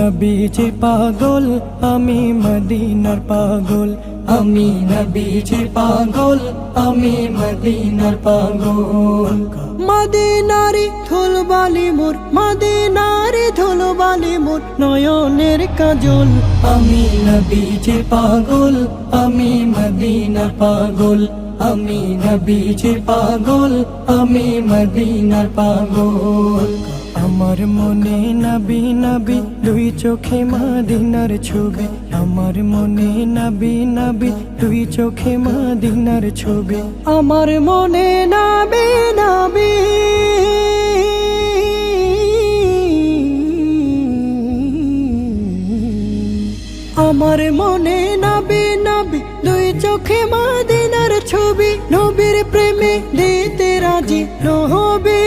নবীজির পাগল, আমি মদিনার পাগল। আমি নবীজির পাগল, আমি মদিনার পাগল। মদিনারি ধুলবালি মোর, মদিনারি ধুলবালি মোর নয়নের কাজল। আমি নবীজির পাগল, আমি মদিনার পাগল। আমি নবীজির পাগল, আমি মদিনার পাগল। আমার মনে নবী নবী দুই চোখে মদিনার ছবি। আমার মনে নবী নবী দুই চোখে মদিনার ছবি। আমার মনে নবী নবী আমার মনে নবী নবী দুই চোখে মদিনার ছবি। নবীর প্রেমে দিতে রাজি নবী